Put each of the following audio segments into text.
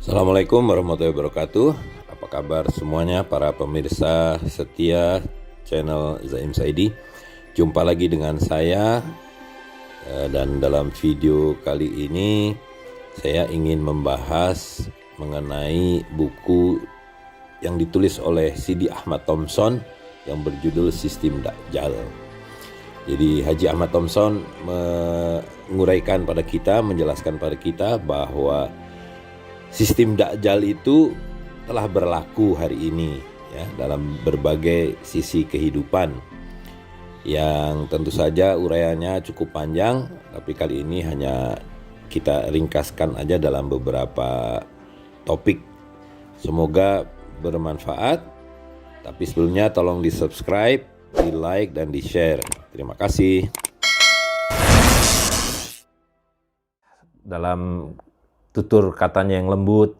Assalamualaikum warahmatullahi wabarakatuh. Apa kabar semuanya para pemirsa setia channel Zaim Saidi. Jumpa lagi dengan saya, dan dalam video kali ini saya ingin membahas mengenai buku yang ditulis oleh Sidi Ahmad Thompson yang berjudul Sistem Dajjal. Jadi Haji Ahmad Thompson menguraikan pada kita, menjelaskan pada kita bahwa sistem Dajjal itu telah berlaku hari ini ya, dalam berbagai sisi kehidupan, yang tentu saja uraiannya cukup panjang, tapi kali ini hanya kita ringkaskan aja dalam beberapa topik. Semoga bermanfaat. Tapi sebelumnya tolong di subscribe, di like, dan di share. Terima kasih. Dalam tutur katanya yang lembut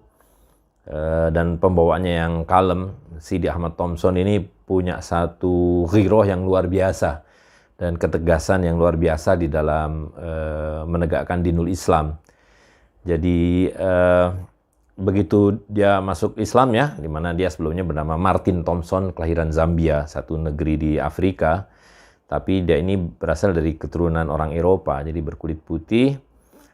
dan pembawaannya yang kalem, Sidi Ahmad Thompson ini punya satu ghiroh yang luar biasa dan ketegasan yang luar biasa di dalam menegakkan dinul Islam. Jadi begitu dia masuk Islam ya, di mana dia sebelumnya bernama Martin Thompson, kelahiran Zambia, satu negeri di Afrika. Tapi dia ini berasal dari keturunan orang Eropa, jadi berkulit putih.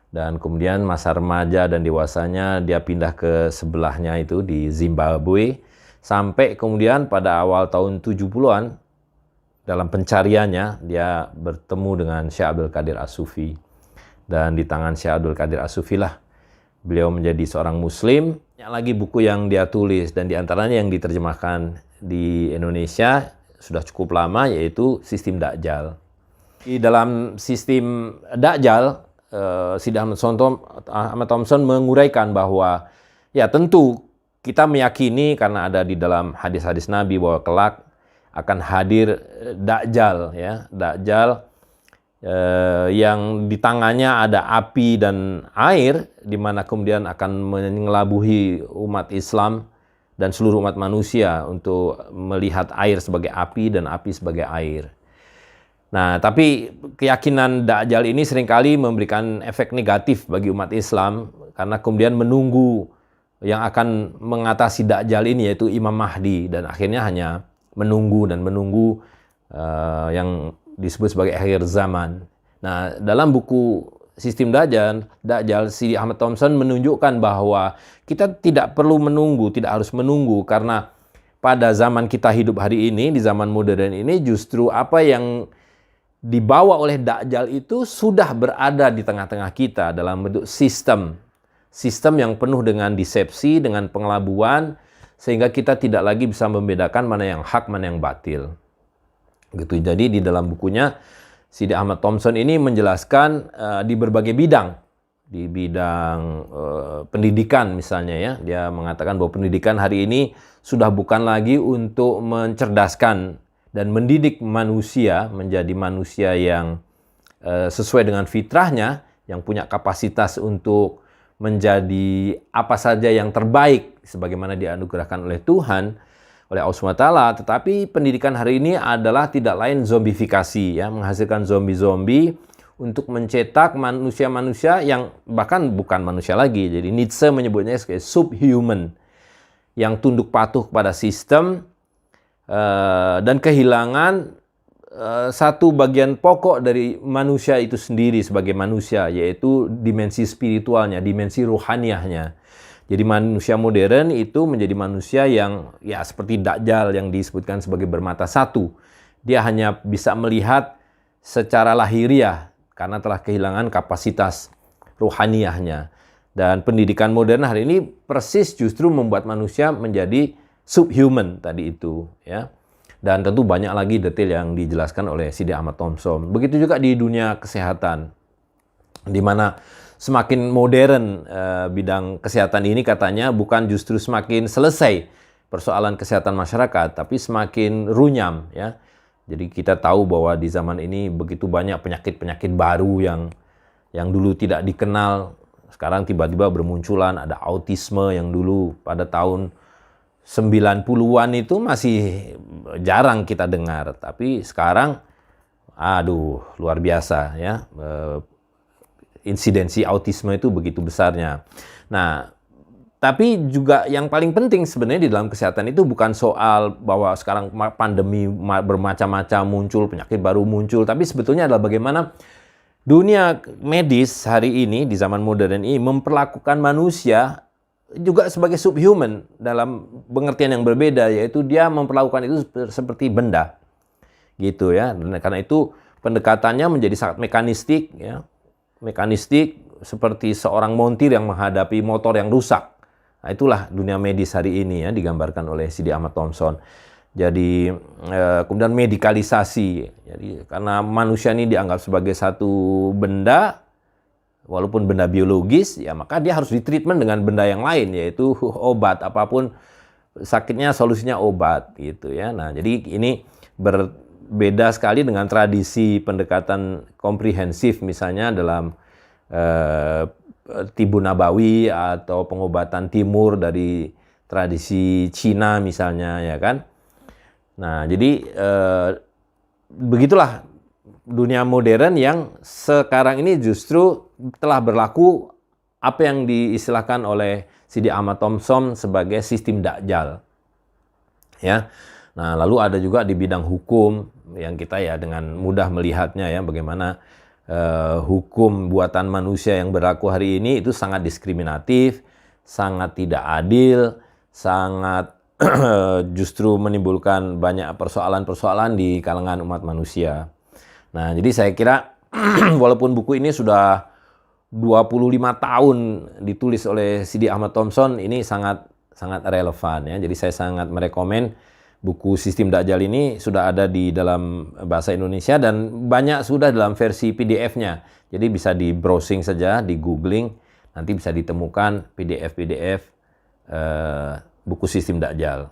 Dan kemudian masa remaja dan dewasanya dia pindah ke sebelahnya itu di Zimbabwe. Sampai kemudian pada awal tahun 70-an, dalam pencariannya, dia bertemu dengan Syekh Abdul Qadir As-Sufi. Dan di tangan Syekh Abdul Qadir As-Sufi lah beliau menjadi seorang muslim. Banyak lagi buku yang dia tulis, dan diantaranya yang diterjemahkan di Indonesia sudah cukup lama, yaitu Sistem Dajjal. Di dalam Sistem Dajjal, Sidi Ahmad Thompson menguraikan bahwa ya tentu kita meyakini karena ada di dalam hadis-hadis Nabi bahwa kelak akan hadir Dajjal ya, Dajjal yang di tangannya ada api dan air, di mana kemudian akan mengelabuhi umat Islam dan seluruh umat manusia untuk melihat air sebagai api dan api sebagai air. Nah, tapi keyakinan Dajjal ini seringkali memberikan efek negatif bagi umat Islam, karena kemudian menunggu yang akan mengatasi Dajjal ini, yaitu Imam Mahdi, dan akhirnya hanya menunggu dan menunggu yang disebut sebagai akhir zaman. Nah, dalam buku Sistem Dajjal, Sidi Ahmad Thompson menunjukkan bahwa kita tidak perlu menunggu, tidak harus menunggu, karena pada zaman kita hidup hari ini, di zaman modern ini, justru apa yang dibawa oleh Dajjal itu sudah berada di tengah-tengah kita dalam bentuk sistem yang penuh dengan disepsi, dengan pengelabuan, sehingga kita tidak lagi bisa membedakan mana yang hak, mana yang batil. Gitu. Jadi di dalam bukunya Sidi Ahmad Thompson ini menjelaskan di berbagai bidang, di bidang pendidikan misalnya ya, dia mengatakan bahwa pendidikan hari ini sudah bukan lagi untuk mencerdaskan dan mendidik manusia menjadi manusia yang sesuai dengan fitrahnya, yang punya kapasitas untuk menjadi apa saja yang terbaik sebagaimana dianugerahkan oleh Tuhan, oleh Allah SWT, tetapi pendidikan hari ini adalah tidak lain zombifikasi ya, menghasilkan zombie-zombie untuk mencetak manusia-manusia yang bahkan bukan manusia lagi. Jadi Nietzsche menyebutnya sebagai subhuman, yang tunduk patuh kepada sistem dan kehilangan satu bagian pokok dari manusia itu sendiri sebagai manusia, yaitu dimensi spiritualnya, dimensi ruhaniyahnya. Jadi manusia modern itu menjadi manusia yang ya seperti Dajjal yang disebutkan sebagai bermata satu. Dia hanya bisa melihat secara lahiriah karena telah kehilangan kapasitas ruhaniyahnya. Dan pendidikan modern hari ini persis justru membuat manusia menjadi subhuman tadi itu ya. Dan tentu banyak lagi detail yang dijelaskan oleh Sidi Ahmad Thompson. Begitu juga di dunia kesehatan, di mana semakin modern bidang kesehatan ini katanya bukan justru semakin selesai persoalan kesehatan masyarakat, tapi semakin runyam ya. Jadi kita tahu bahwa di zaman ini begitu banyak penyakit-penyakit baru yang dulu tidak dikenal, sekarang tiba-tiba bermunculan. Ada autisme yang dulu pada tahun 90-an itu masih jarang kita dengar, tapi sekarang aduh luar biasa ya. Insidensi autisme itu begitu besarnya. Nah, tapi juga yang paling penting sebenarnya di dalam kesehatan itu bukan soal bahwa sekarang pandemi bermacam-macam muncul, penyakit baru muncul, tapi sebetulnya adalah bagaimana dunia medis hari ini di zaman modern ini memperlakukan manusia juga sebagai subhuman dalam pengertian yang berbeda, yaitu dia memperlakukan itu seperti benda. Gitu ya. Dan karena itu pendekatannya menjadi sangat mekanistik ya. Mekanistik seperti seorang montir yang menghadapi motor yang rusak. Nah, itulah dunia medis hari ini ya, digambarkan oleh C.D. Ahmad Thompson. Jadi kemudian medikalisasi. Jadi karena manusia ini dianggap sebagai satu benda, walaupun benda biologis, ya maka dia harus ditreatment dengan benda yang lain, yaitu obat. Apapun sakitnya, solusinya obat gitu ya. Nah, jadi ini berbeda sekali dengan tradisi pendekatan komprehensif misalnya dalam Tibu Nabawi atau pengobatan timur dari tradisi Cina misalnya ya kan. Nah, jadi begitulah dunia modern yang sekarang ini justru telah berlaku apa yang diistilahkan oleh C.D. Ahmad Thompson sebagai sistem Dajjal. Ya. Nah, lalu ada juga di bidang hukum yang kita ya dengan mudah melihatnya ya bagaimana hukum buatan manusia yang berlaku hari ini itu sangat diskriminatif, sangat tidak adil, sangat justru menimbulkan banyak persoalan-persoalan di kalangan umat manusia. Nah, jadi saya kira walaupun buku ini sudah 25 tahun ditulis oleh C.D. Ahmad Thompson, ini sangat relevan ya. Jadi saya sangat merekomen buku Sistem Dajjal ini sudah ada di dalam bahasa Indonesia dan banyak sudah dalam versi PDF-nya. Jadi bisa di browsing saja, di googling, nanti bisa ditemukan PDF buku Sistem Dajjal.